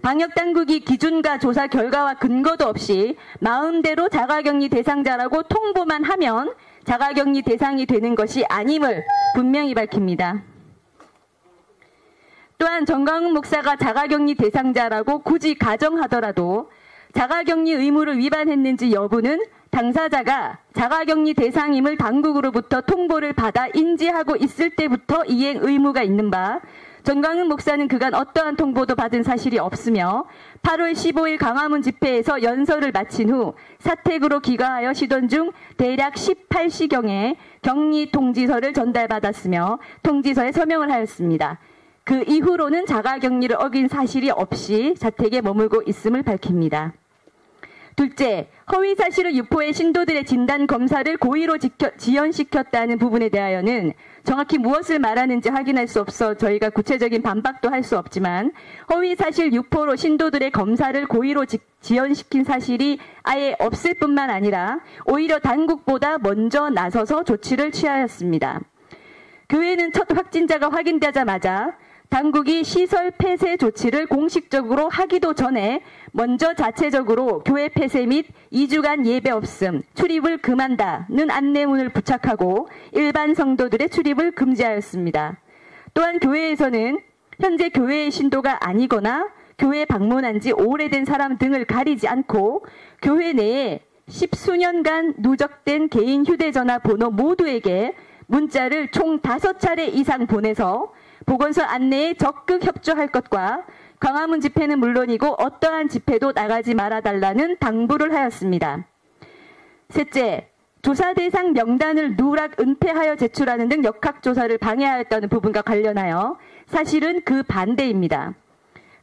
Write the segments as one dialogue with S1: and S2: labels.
S1: 방역당국이 기준과 조사 결과와 근거도 없이 마음대로 자가격리 대상자라고 통보만 하면 자가격리 대상이 되는 것이 아님을 분명히 밝힙니다. 또한 정광훈 목사가 자가격리 대상자라고 굳이 가정하더라도 자가격리 의무를 위반했는지 여부는 당사자가 자가격리 대상임을 당국으로부터 통보를 받아 인지하고 있을 때부터 이행 의무가 있는 바, 정광훈 목사는 그간 어떠한 통보도 받은 사실이 없으며 8월 15일 광화문 집회에서 연설을 마친 후 사택으로 귀가하여 쉬던 중 대략 18시경에 격리 통지서를 전달받았으며 통지서에 서명을 하였습니다. 그 이후로는 자가격리를 어긴 사실이 없이 자택에 머물고 있음을 밝힙니다. 둘째, 허위사실을 유포해 신도들의 진단검사를 고의로 지연시켰다는 부분에 대하여는 정확히 무엇을 말하는지 확인할 수 없어 저희가 구체적인 반박도 할 수 없지만 허위사실 유포로 신도들의 검사를 고의로 지연시킨 사실이 아예 없을 뿐만 아니라 오히려 당국보다 먼저 나서서 조치를 취하였습니다. 교회는 첫 확진자가 확인되자마자 당국이 시설 폐쇄 조치를 공식적으로 하기도 전에 먼저 자체적으로 교회 폐쇄 및 2주간 예배 없음, 출입을 금한다는 안내문을 부착하고 일반 성도들의 출입을 금지하였습니다. 또한 교회에서는 현재 교회의 신도가 아니거나 교회 방문한 지 오래된 사람 등을 가리지 않고 교회 내에 10수년간 누적된 개인 휴대전화 번호 모두에게 문자를 총 5차례 이상 보내서 보건소 안내에 적극 협조할 것과 광화문 집회는 물론이고 어떠한 집회도 나가지 말아달라는 당부를 하였습니다. 셋째, 조사 대상 명단을 누락 은폐하여 제출하는 등 역학조사를 방해하였다는 부분과 관련하여 사실은 그 반대입니다.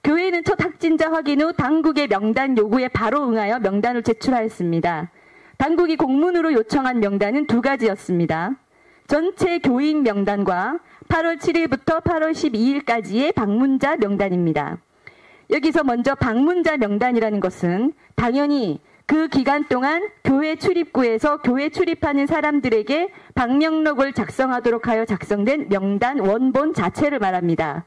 S1: 교회는 첫 확진자 확인 후 당국의 명단 요구에 바로 응하여 명단을 제출하였습니다. 당국이 공문으로 요청한 명단은 2가지였습니다. 전체 교인 명단과 8월 7일부터 8월 12일까지의 방문자 명단입니다. 여기서 먼저 방문자 명단이라는 것은 당연히 그 기간 동안 교회 출입구에서 교회 출입하는 사람들에게 방명록을 작성하도록 하여 작성된 명단 원본 자체를 말합니다.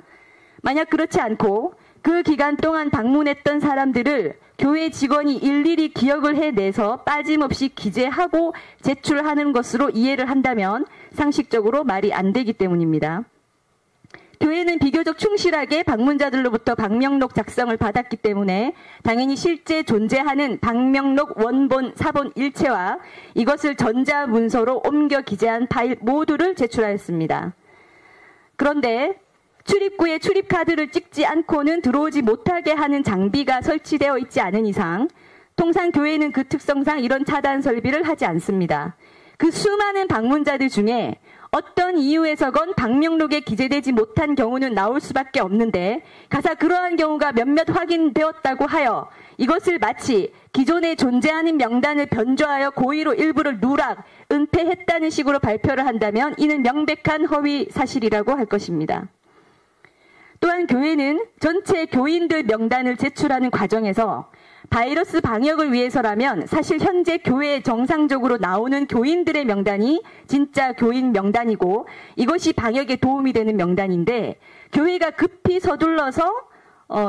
S1: 만약 그렇지 않고 그 기간 동안 방문했던 사람들을 교회 직원이 일일이 기억을 해내서 빠짐없이 기재하고 제출하는 것으로 이해를 한다면 상식적으로 말이 안 되기 때문입니다. 교회는 비교적 충실하게 방문자들로부터 방명록 작성을 받았기 때문에 당연히 실제 존재하는 방명록 원본, 사본 일체와 이것을 전자문서로 옮겨 기재한 파일 모두를 제출하였습니다. 그런데 출입구에 출입카드를 찍지 않고는 들어오지 못하게 하는 장비가 설치되어 있지 않은 이상 통상 교회는 그 특성상 이런 차단 설비를 하지 않습니다. 그 수많은 방문자들 중에 어떤 이유에서건 방명록에 기재되지 못한 경우는 나올 수밖에 없는데 가사 그러한 경우가 몇몇 확인되었다고 하여 이것을 마치 기존에 존재하는 명단을 변조하여 고의로 일부를 누락, 은폐했다는 식으로 발표를 한다면 이는 명백한 허위 사실이라고 할 것입니다. 또한 교회는 전체 교인들 명단을 제출하는 과정에서 바이러스 방역을 위해서라면 사실 현재 교회에 정상적으로 나오는 교인들의 명단이 진짜 교인 명단이고 이것이 방역에 도움이 되는 명단인데 교회가 급히 서둘러서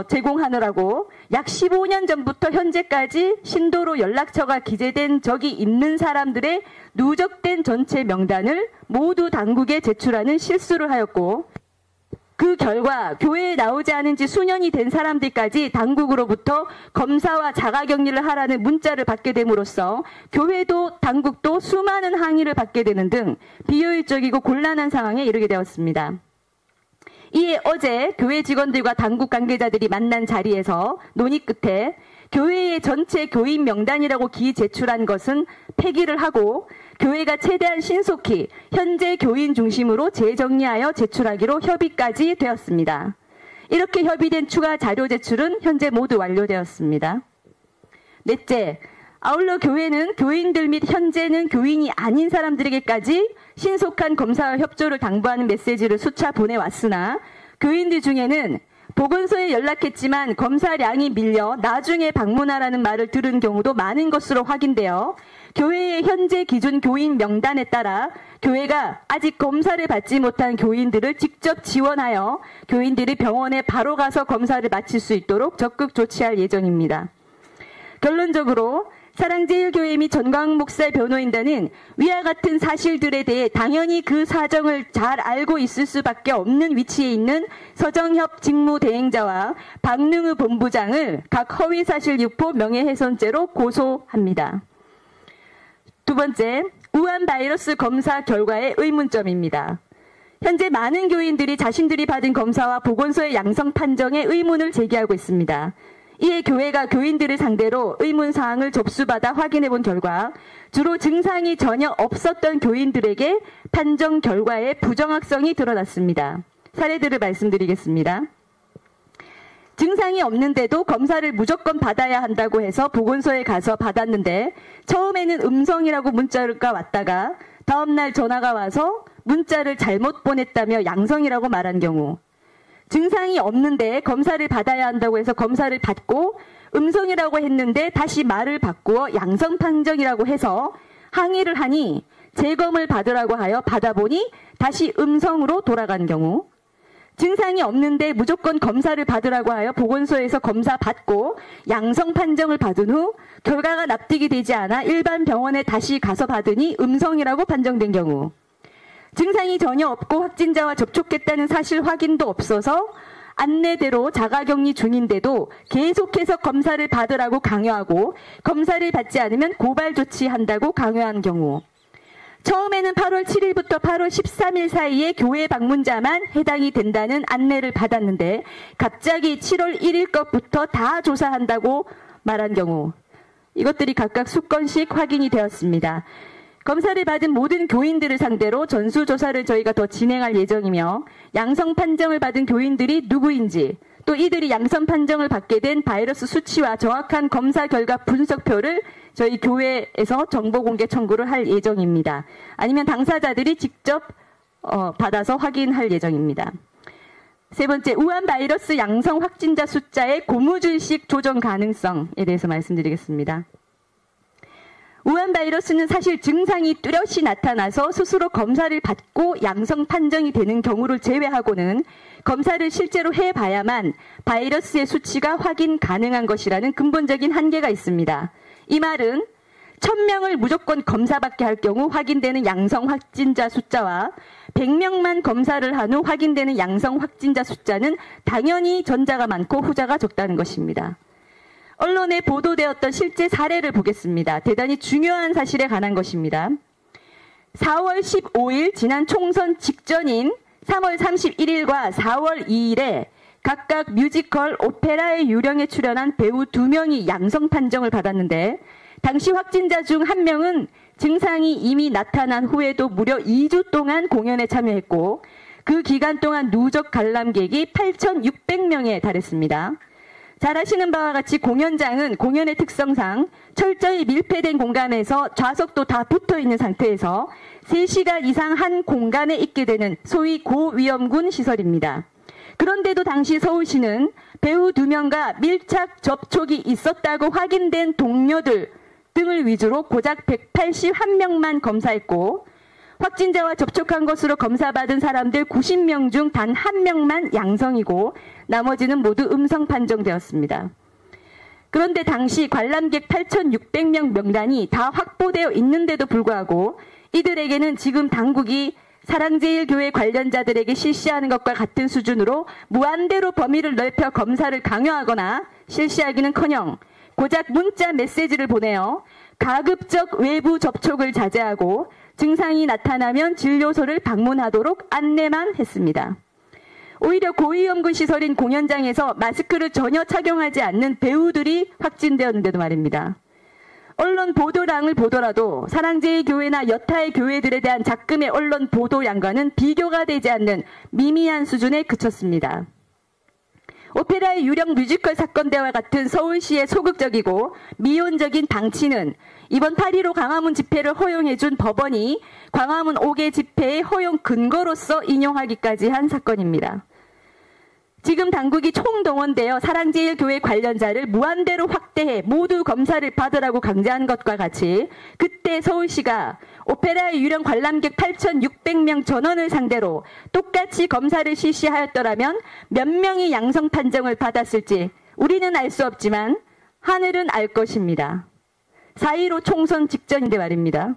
S1: 제공하느라고 약 15년 전부터 현재까지 신도로 연락처가 기재된 적이 있는 사람들의 누적된 전체 명단을 모두 당국에 제출하는 실수를 하였고 그 결과 교회에 나오지 않은 지 수년이 된 사람들까지 당국으로부터 검사와 자가격리를 하라는 문자를 받게 됨으로써 교회도 당국도 수많은 항의를 받게 되는 등 비효율적이고 곤란한 상황에 이르게 되었습니다. 이에 어제 교회 직원들과 당국 관계자들이 만난 자리에서 논의 끝에 교회의 전체 교인 명단이라고 기제출한 것은 폐기를 하고 교회가 최대한 신속히 현재 교인 중심으로 재정리하여 제출하기로 협의까지 되었습니다. 이렇게 협의된 추가 자료 제출은 현재 모두 완료되었습니다. 넷째, 아울러 교회는 교인들 및 현재는 교인이 아닌 사람들에게까지 신속한 검사와 협조를 당부하는 메시지를 수차 보내왔으나 교인들 중에는 보건소에 연락했지만 검사량이 밀려 나중에 방문하라는 말을 들은 경우도 많은 것으로 확인되어 교회의 현재 기준 교인 명단에 따라 교회가 아직 검사를 받지 못한 교인들을 직접 지원하여 교인들이 병원에 바로 가서 검사를 마칠 수 있도록 적극 조치할 예정입니다. 결론적으로 사랑제일교회 및 전광훈 목사 변호인단은 위와 같은 사실들에 대해 당연히 그 사정을 잘 알고 있을 수밖에 없는 위치에 있는 서정협 직무대행자와 박능우 본부장을 각 허위사실 유포 명예훼손죄로 고소합니다. 두 번째, 우한 바이러스 검사 결과의 의문점입니다. 현재 많은 교인들이 자신들이 받은 검사와 보건소의 양성 판정에 의문을 제기하고 있습니다. 이에 교회가 교인들을 상대로 의문사항을 접수받아 확인해본 결과 주로 증상이 전혀 없었던 교인들에게 판정 결과의 부정확성이 드러났습니다. 사례들을 말씀드리겠습니다. 증상이 없는데도 검사를 무조건 받아야 한다고 해서 보건소에 가서 받았는데 처음에는 음성이라고 문자가 왔다가 다음날 전화가 와서 문자를 잘못 보냈다며 양성이라고 말한 경우, 증상이 없는데 검사를 받아야 한다고 해서 검사를 받고 음성이라고 했는데 다시 말을 바꾸어 양성 판정이라고 해서 항의를 하니 재검을 받으라고 하여 받아보니 다시 음성으로 돌아간 경우, 증상이 없는데 무조건 검사를 받으라고 하여 보건소에서 검사 받고 양성 판정을 받은 후 결과가 납득이 되지 않아 일반 병원에 다시 가서 받으니 음성이라고 판정된 경우, 증상이 전혀 없고 확진자와 접촉했다는 사실 확인도 없어서 안내대로 자가격리 중인데도 계속해서 검사를 받으라고 강요하고 검사를 받지 않으면 고발 조치한다고 강요한 경우, 처음에는 8월 7일부터 8월 13일 사이에 교회 방문자만 해당이 된다는 안내를 받았는데 갑자기 7월 1일 것부터 다 조사한다고 말한 경우, 이것들이 각각 수건씩 확인이 되었습니다. 검사를 받은 모든 교인들을 상대로 전수조사를 저희가 더 진행할 예정이며 양성 판정을 받은 교인들이 누구인지 또 이들이 양성 판정을 받게 된 바이러스 수치와 정확한 검사 결과 분석표를 저희 교회에서 정보 공개 청구를 할 예정입니다. 아니면 당사자들이 직접 받아서 확인할 예정입니다. 세 번째, 우한 바이러스 양성 확진자 숫자의 고무줄식 조정 가능성에 대해서 말씀드리겠습니다. 우한 바이러스는 사실 증상이 뚜렷이 나타나서 스스로 검사를 받고 양성 판정이 되는 경우를 제외하고는 검사를 실제로 해봐야만 바이러스의 수치가 확인 가능한 것이라는 근본적인 한계가 있습니다. 이 말은 1000명을 무조건 검사받게 할 경우 확인되는 양성 확진자 숫자와 100명만 검사를 한 후 확인되는 양성 확진자 숫자는 당연히 전자가 많고 후자가 적다는 것입니다. 언론에 보도되었던 실제 사례를 보겠습니다. 대단히 중요한 사실에 관한 것입니다. 4월 15일 지난 총선 직전인 3월 31일과 4월 2일에 각각 뮤지컬 오페라의 유령에 출연한 배우 2명이 양성 판정을 받았는데 당시 확진자 중 1명은 증상이 이미 나타난 후에도 무려 2주 동안 공연에 참여했고 그 기간 동안 누적 관람객이 8,600명에 달했습니다. 잘 아시는 바와 같이 공연장은 공연의 특성상 철저히 밀폐된 공간에서 좌석도 다 붙어있는 상태에서 3시간 이상 한 공간에 있게 되는 소위 고위험군 시설입니다. 그런데도 당시 서울시는 배우 2명과 밀착 접촉이 있었다고 확인된 동료들 등을 위주로 고작 181명만 검사했고 확진자와 접촉한 것으로 검사받은 사람들 90명 중 단 1명만 양성이고 나머지는 모두 음성 판정되었습니다. 그런데 당시 관람객 8,600명 명단이 다 확보되어 있는데도 불구하고 이들에게는 지금 당국이 사랑제일교회 관련자들에게 실시하는 것과 같은 수준으로 무한대로 범위를 넓혀 검사를 강요하거나 실시하기는커녕 고작 문자 메시지를 보내어 가급적 외부 접촉을 자제하고 증상이 나타나면 진료소를 방문하도록 안내만 했습니다. 오히려 고위험군 시설인 공연장에서 마스크를 전혀 착용하지 않는 배우들이 확진되었는데도 말입니다. 언론 보도량을 보더라도 사랑제일교회나 여타의 교회들에 대한 작금의 언론 보도량과는 비교가 되지 않는 미미한 수준에 그쳤습니다. 오페라의 유령 뮤지컬 사건대와 같은 서울시의 소극적이고 미온적인 방치는 이번 8.15 광화문 집회를 허용해준 법원이 광화문 5개 집회의 허용 근거로서 인용하기까지 한 사건입니다. 지금 당국이 총동원되어 사랑제일교회 관련자를 무한대로 확대해 모두 검사를 받으라고 강제한 것과 같이 그때 서울시가 오페라의 유령 관람객 8,600명 전원을 상대로 똑같이 검사를 실시하였더라면 몇 명이 양성 판정을 받았을지 우리는 알 수 없지만 하늘은 알 것입니다. 4.15 총선 직전인데 말입니다.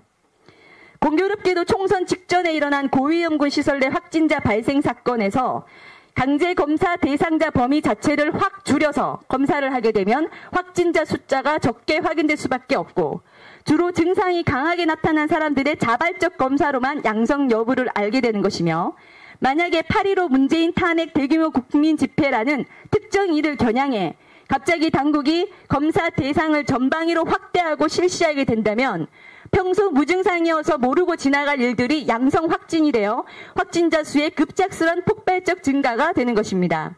S1: 공교롭게도 총선 직전에 일어난 고위험군 시설 내 확진자 발생 사건에서 강제 검사 대상자 범위 자체를 확 줄여서 검사를 하게 되면 확진자 숫자가 적게 확인될 수밖에 없고 주로 증상이 강하게 나타난 사람들의 자발적 검사로만 양성 여부를 알게 되는 것이며 만약에 8.15 문재인 탄핵 대규모 국민 집회라는 특정 일을 겨냥해 갑자기 당국이 검사 대상을 전방위로 확대하고 실시하게 된다면 평소 무증상이어서 모르고 지나갈 일들이 양성 확진이 되어 확진자 수의 급작스런 폭발적 증가가 되는 것입니다.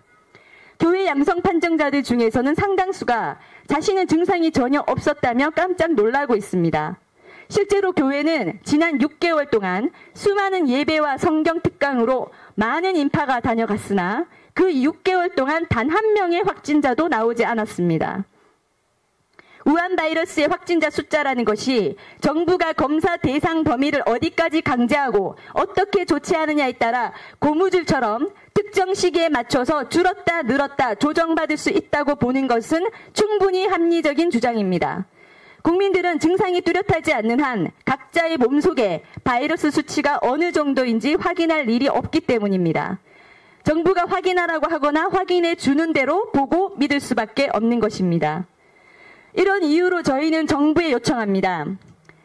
S1: 교회 양성 판정자들 중에서는 상당수가 자신은 증상이 전혀 없었다며 깜짝 놀라고 있습니다. 실제로 교회는 지난 6개월 동안 수많은 예배와 성경 특강으로 많은 인파가 다녀갔으나 그 6개월 동안 단 한 명의 확진자도 나오지 않았습니다. 우한 바이러스의 확진자 숫자라는 것이 정부가 검사 대상 범위를 어디까지 강제하고 어떻게 조치하느냐에 따라 고무줄처럼 특정 시기에 맞춰서 줄었다 늘었다 조정받을 수 있다고 보는 것은 충분히 합리적인 주장입니다. 국민들은 증상이 뚜렷하지 않는 한 각자의 몸속에 바이러스 수치가 어느 정도인지 확인할 일이 없기 때문입니다. 정부가 확인하라고 하거나 확인해 주는 대로 보고 믿을 수밖에 없는 것입니다. 이런 이유로 저희는 정부에 요청합니다.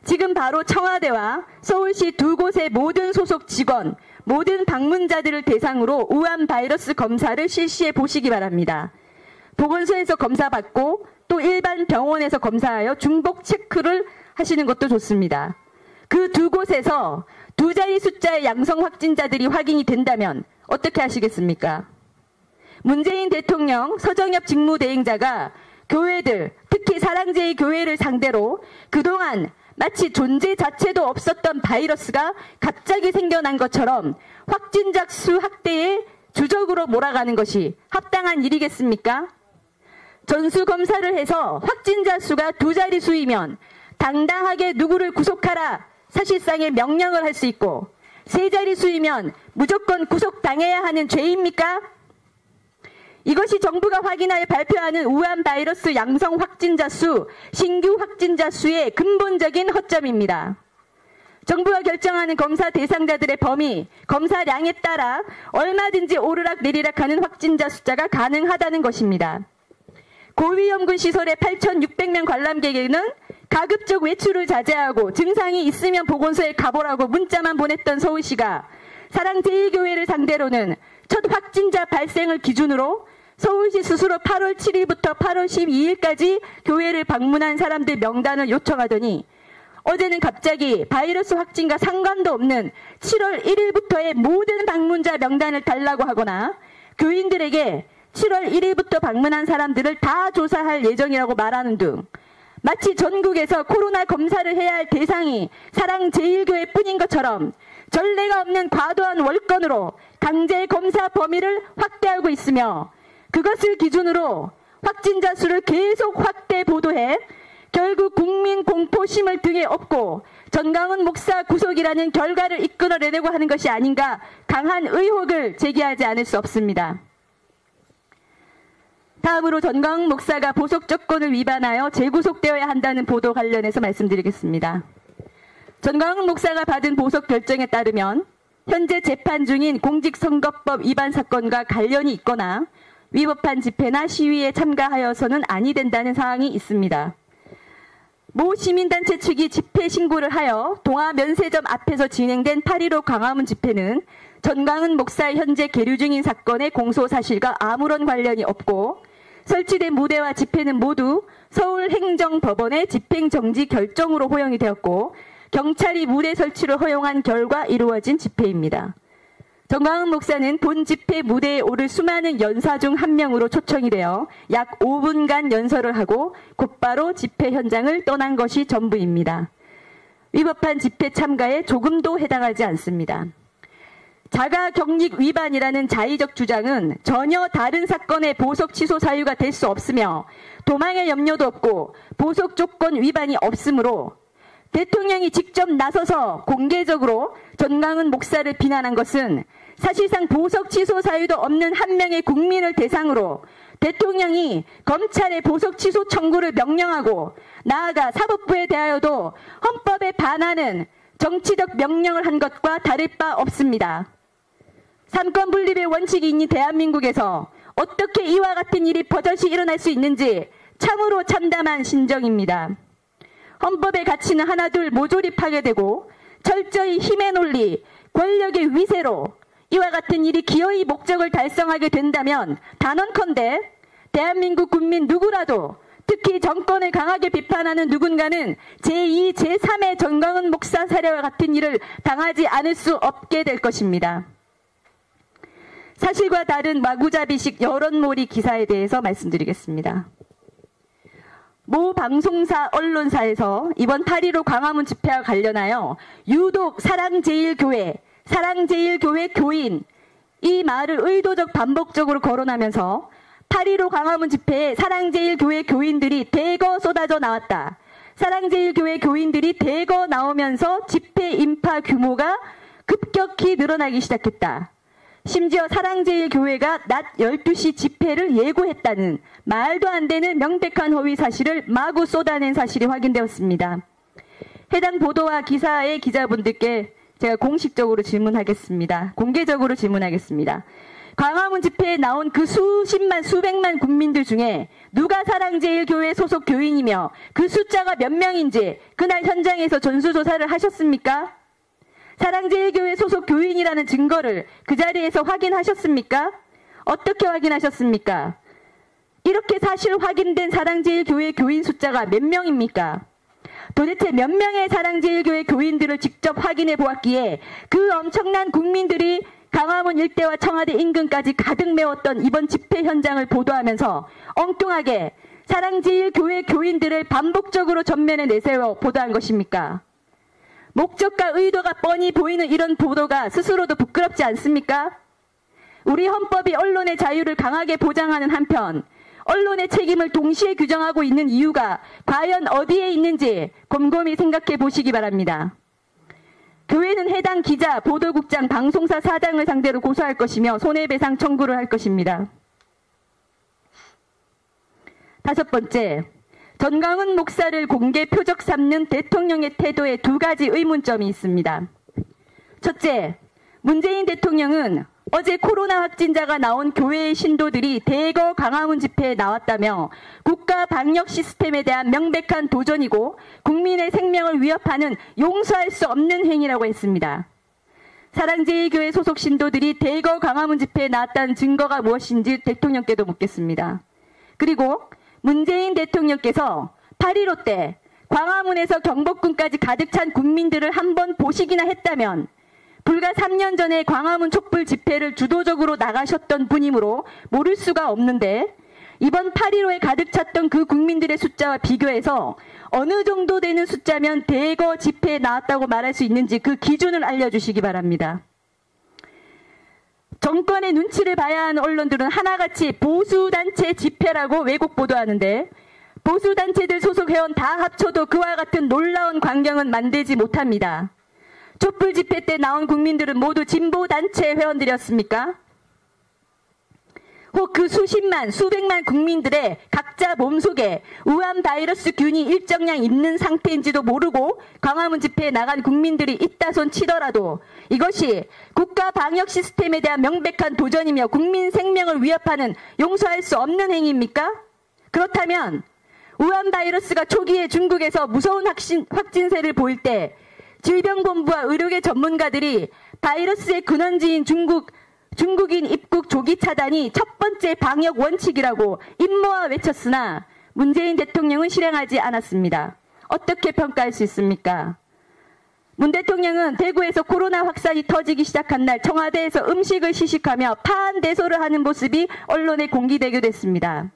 S1: 지금 바로 청와대와 서울시 두 곳의 모든 소속 직원, 모든 방문자들을 대상으로 우한 바이러스 검사를 실시해 보시기 바랍니다. 보건소에서 검사받고 또 일반 병원에서 검사하여 중복 체크를 하시는 것도 좋습니다. 그 두 곳에서 두 자리 숫자의 양성 확진자들이 확인이 된다면 어떻게 하시겠습니까? 문재인 대통령 서정엽 직무대행자가 교회들, 특히 사랑제일교회를 상대로 그동안 마치 존재 자체도 없었던 바이러스가 갑자기 생겨난 것처럼 확진자 수 확대에 주적으로 몰아가는 것이 합당한 일이겠습니까? 전수검사를 해서 확진자 수가 두 자릿수이면 당당하게 누구를 구속하라 사실상의 명령을 할 수 있고 세 자릿수이면 무조건 구속당해야 하는 죄입니까? 이것이 정부가 확인하여 발표하는 우한 바이러스 양성 확진자 수, 신규 확진자 수의 근본적인 허점입니다. 정부가 결정하는 검사 대상자들의 범위, 검사량에 따라 얼마든지 오르락 내리락하는 확진자 숫자가 가능하다는 것입니다. 고위험군 시설의 8,600명 관람객에는 가급적 외출을 자제하고 증상이 있으면 보건소에 가보라고 문자만 보냈던 서울시가 사랑제일교회를 상대로는 첫 확진자 발생을 기준으로 서울시 스스로 8월 7일부터 8월 12일까지 교회를 방문한 사람들 명단을 요청하더니 어제는 갑자기 바이러스 확진과 상관도 없는 7월 1일부터의 모든 방문자 명단을 달라고 하거나 교인들에게 7월 1일부터 방문한 사람들을 다 조사할 예정이라고 말하는 등 마치 전국에서 코로나 검사를 해야 할 대상이 사랑제일교회뿐인 것처럼 전례가 없는 과도한 월권으로 강제 검사 범위를 확대하고 있으며 그것을 기준으로 확진자 수를 계속 확대 보도해 결국 국민 공포심을 등에 업고 전광훈 목사 구속이라는 결과를 이끌어내려고 하는 것이 아닌가 강한 의혹을 제기하지 않을 수 없습니다. 다음으로 전광훈 목사가 보석 조건을 위반하여 재구속되어야 한다는 보도 관련해서 말씀드리겠습니다. 전광훈 목사가 받은 보석 결정에 따르면 현재 재판 중인 공직선거법 위반 사건과 관련이 있거나 위법한 집회나 시위에 참가하여서는 아니 된다는 사항이 있습니다. 모 시민단체 측이 집회 신고를 하여 동아면세점 앞에서 진행된 8.15 광화문 집회는 전광훈 목사의 현재 계류 중인 사건의 공소 사실과 아무런 관련이 없고 설치된 무대와 집회는 모두 서울행정법원의 집행정지 결정으로 허용이 되었고 경찰이 무대 설치를 허용한 결과 이루어진 집회입니다. 전광훈 목사는 본 집회 무대에 오를 수많은 연사 중 한 명으로 초청이 되어 약 5분간 연설을 하고 곧바로 집회 현장을 떠난 것이 전부입니다. 위법한 집회 참가에 조금도 해당하지 않습니다. 자가격리 위반이라는 자의적 주장은 전혀 다른 사건의 보석 취소 사유가 될 수 없으며 도망의 염려도 없고 보석 조건 위반이 없으므로 대통령이 직접 나서서 공개적으로 전광훈 목사를 비난한 것은 사실상 보석 취소 사유도 없는 한 명의 국민을 대상으로 대통령이 검찰의 보석 취소 청구를 명령하고 나아가 사법부에 대하여도 헌법에 반하는 정치적 명령을 한 것과 다를 바 없습니다. 삼권 분립의 원칙이 있는 대한민국에서 어떻게 이와 같은 일이 버젓이 일어날 수 있는지 참으로 참담한 심정입니다. 헌법의 가치는 하나둘 모조리 파괴되고 철저히 힘의 논리, 권력의 위세로 이와 같은 일이 기어이 목적을 달성하게 된다면 단언컨대 대한민국 국민 누구라도 특히 정권을 강하게 비판하는 누군가는 제2, 제3의 전광훈 목사 사례와 같은 일을 당하지 않을 수 없게 될 것입니다. 사실과 다른 마구잡이식 여론몰이 기사에 대해서 말씀드리겠습니다. 모 방송사 언론사에서 이번 8.15 광화문 집회와 관련하여 유독 사랑제일교회 교인 이 말을 의도적 반복적으로 거론하면서 8.15 광화문 집회에 사랑제일교회 교인들이 대거 쏟아져 나왔다. 사랑제일교회 교인들이 대거 나오면서 집회 인파 규모가 급격히 늘어나기 시작했다. 심지어 사랑제일교회가 낮 12시 집회를 예고했다는 말도 안 되는 명백한 허위 사실을 마구 쏟아낸 사실이 확인되었습니다. 해당 보도와 기사의 기자분들께 제가 공식적으로 질문하겠습니다. 공개적으로 질문하겠습니다. 광화문 집회에 나온 그 수십만, 수백만 국민들 중에 누가 사랑제일교회 소속 교인이며 그 숫자가 몇 명인지 그날 현장에서 전수조사를 하셨습니까? 사랑제일교회 소속 교인이라는 증거를 그 자리에서 확인하셨습니까? 어떻게 확인하셨습니까? 이렇게 사실 확인된 사랑제일교회 교인 숫자가 몇 명입니까? 도대체 몇 명의 사랑제일교회 교인들을 직접 확인해 보았기에 그 엄청난 국민들이 광화문 일대와 청와대 인근까지 가득 메웠던 이번 집회 현장을 보도하면서 엉뚱하게 사랑제일교회 교인들을 반복적으로 전면에 내세워 보도한 것입니까? 목적과 의도가 뻔히 보이는 이런 보도가 스스로도 부끄럽지 않습니까? 우리 헌법이 언론의 자유를 강하게 보장하는 한편 언론의 책임을 동시에 규정하고 있는 이유가 과연 어디에 있는지 곰곰이 생각해 보시기 바랍니다. 교회는 해당 기자, 보도국장, 방송사 사장을 상대로 고소할 것이며 손해배상 청구를 할 것입니다. 다섯 번째, 전광훈 목사를 공개 표적 삼는 대통령의 태도에 두 가지 의문점이 있습니다. 첫째, 문재인 대통령은 어제 코로나 확진자가 나온 교회의 신도들이 대거 광화문 집회에 나왔다며 국가 방역 시스템에 대한 명백한 도전이고 국민의 생명을 위협하는 용서할 수 없는 행위라고 했습니다. 사랑제일교회 소속 신도들이 대거 광화문 집회에 나왔다는 증거가 무엇인지 대통령께도 묻겠습니다. 그리고 문재인 대통령께서 8.15 때 광화문에서 경복궁까지 가득 찬 국민들을 한번 보시기나 했다면 불과 3년 전에 광화문 촛불 집회를 주도적으로 나가셨던 분이므로 모를 수가 없는데 이번 8.15에 가득 찼던 그 국민들의 숫자와 비교해서 어느 정도 되는 숫자면 대거 집회에 나왔다고 말할 수 있는지 그 기준을 알려주시기 바랍니다. 정권의 눈치를 봐야 하는 언론들은 하나같이 보수단체 집회라고 왜곡 보도하는데 보수단체들 소속 회원 다 합쳐도 그와 같은 놀라운 광경은 만들지 못합니다. 촛불 집회 때 나온 국민들은 모두 진보단체 회원들이었습니까? 혹 그 수십만, 수백만 국민들의 각자 몸속에 우한 바이러스균이 일정량 있는 상태인지도 모르고 광화문 집회에 나간 국민들이 있다손 치더라도 이것이 국가 방역 시스템에 대한 명백한 도전이며 국민 생명을 위협하는 용서할 수 없는 행위입니까? 그렇다면 우한 바이러스가 초기에 중국에서 무서운 확진세를 보일 때 질병본부와 의료계 전문가들이 바이러스의 근원지인 중국인 입국 조기 차단이 첫 번째 방역 원칙이라고 임모아 외쳤으나 문재인 대통령은 실행하지 않았습니다. 어떻게 평가할 수 있습니까? 문 대통령은 대구에서 코로나 확산이 터지기 시작한 날 청와대에서 음식을 시식하며 파한대소를 하는 모습이 언론에 공개되기도 했습니다.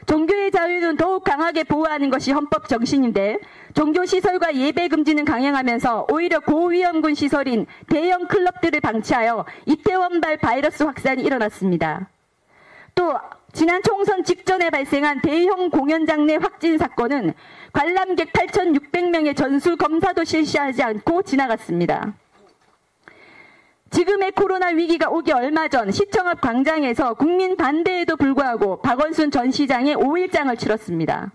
S1: 종교의 자유는 더욱 강하게 보호하는 것이 헌법 정신인데 종교시설과 예배 금지는 강행하면서 오히려 고위험군 시설인 대형 클럽들을 방치하여 이태원발 바이러스 확산이 일어났습니다. 또 지난 총선 직전에 발생한 대형 공연장 내 확진 사건은 관람객 8,600명의 전수 검사도 실시하지 않고 지나갔습니다. 지금의 코로나 위기가 오기 얼마 전 시청 앞 광장에서 국민 반대에도 불구하고 박원순 전 시장의 5일장을 치렀습니다.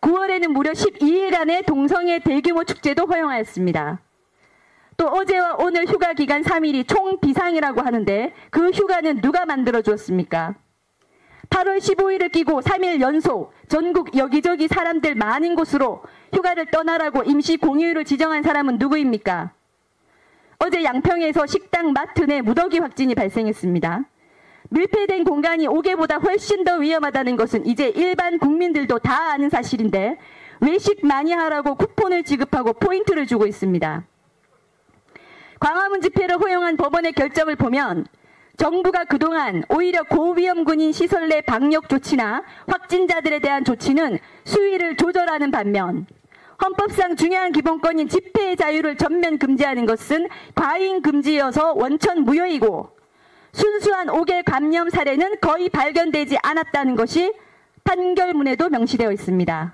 S1: 9월에는 무려 12일간의 동성애 대규모 축제도 허용하였습니다. 또 어제와 오늘 휴가 기간 3일이 총 비상이라고 하는데 그 휴가는 누가 만들어 주었습니까? 8월 15일을 끼고 3일 연속 전국 여기저기 사람들 많은 곳으로 휴가를 떠나라고 임시 공휴일을 지정한 사람은 누구입니까? 어제 양평에서 식당 마트 내 무더기 확진이 발생했습니다. 밀폐된 공간이 옥외보다 훨씬 더 위험하다는 것은 이제 일반 국민들도 다 아는 사실인데 외식 많이 하라고 쿠폰을 지급하고 포인트를 주고 있습니다. 광화문 집회를 허용한 법원의 결정을 보면 정부가 그동안 오히려 고위험군인 시설 내 방역 조치나 확진자들에 대한 조치는 수위를 조절하는 반면 헌법상 중요한 기본권인 집회의 자유를 전면 금지하는 것은 과잉 금지여서 원천 무효이고 순수한 5개 감염 사례는 거의 발견되지 않았다는 것이 판결문에도 명시되어 있습니다.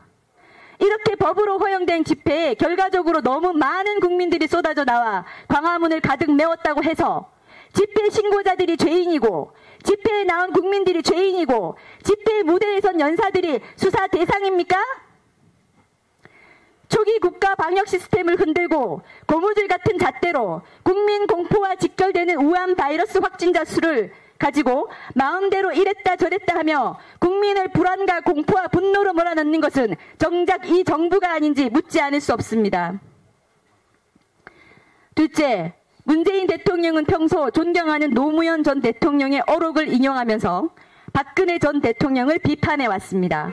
S1: 이렇게 법으로 허용된 집회에 결과적으로 너무 많은 국민들이 쏟아져 나와 광화문을 가득 메웠다고 해서 집회 신고자들이 죄인이고 집회에 나온 국민들이 죄인이고 집회 무대에 선 연사들이 수사 대상입니까? 초기 국가 방역 시스템을 흔들고 고무줄 같은 잣대로 국민 공포와 직결되는 우한 바이러스 확진자 수를 가지고 마음대로 이랬다 저랬다 하며 국민을 불안과 공포와 분노로 몰아넣는 것은 정작 이 정부가 아닌지 묻지 않을 수 없습니다. 둘째, 문재인 대통령은 평소 존경하는 노무현 전 대통령의 어록을 인용하면서 박근혜 전 대통령을 비판해 왔습니다.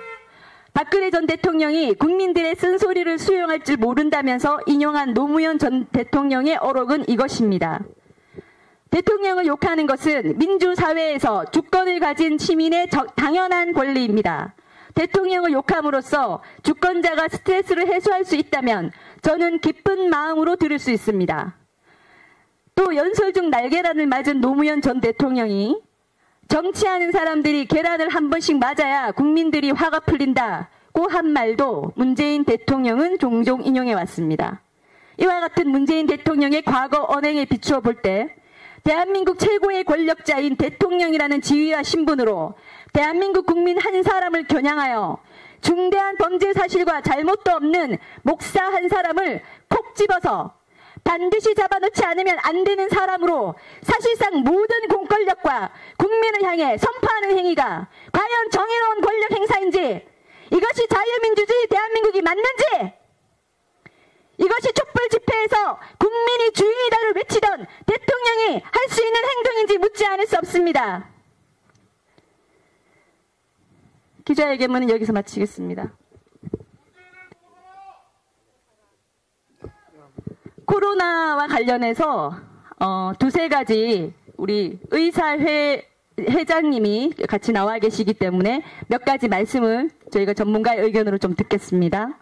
S1: 박근혜 전 대통령이 국민들의 쓴소리를 수용할 줄 모른다면서 인용한 노무현 전 대통령의 어록은 이것입니다. 대통령을 욕하는 것은 민주사회에서 주권을 가진 시민의 당연한 권리입니다. 대통령을 욕함으로써 주권자가 스트레스를 해소할 수 있다면 저는 기쁜 마음으로 들을 수 있습니다. 또 연설 중 날계란을 맞은 노무현 전 대통령이 정치하는 사람들이 계란을 한 번씩 맞아야 국민들이 화가 풀린다고 한 말도 문재인 대통령은 종종 인용해 왔습니다. 이와 같은 문재인 대통령의 과거 언행에 비추어 볼 때 대한민국 최고의 권력자인 대통령이라는 지위와 신분으로 대한민국 국민 한 사람을 겨냥하여 중대한 범죄 사실과 잘못도 없는 목사 한 사람을 콕 집어서 반드시 잡아놓지 않으면 안 되는 사람으로 사실상 모든 공권력과 국민을 향해 선포하는 행위가 과연 정의로운 권력 행사인지, 이것이 자유민주주의 대한민국이 맞는지, 이것이 촛불 집회에서 국민이 주인이다를 외치던 대통령이 할 수 있는 행동인지 묻지 않을 수 없습니다. 기자회견문은 여기서 마치겠습니다. 코로나와 관련해서 두세 가지 우리 의사회장님이 같이 나와 계시기 때문에 몇 가지 말씀을 저희가 전문가의 의견으로 좀 듣겠습니다.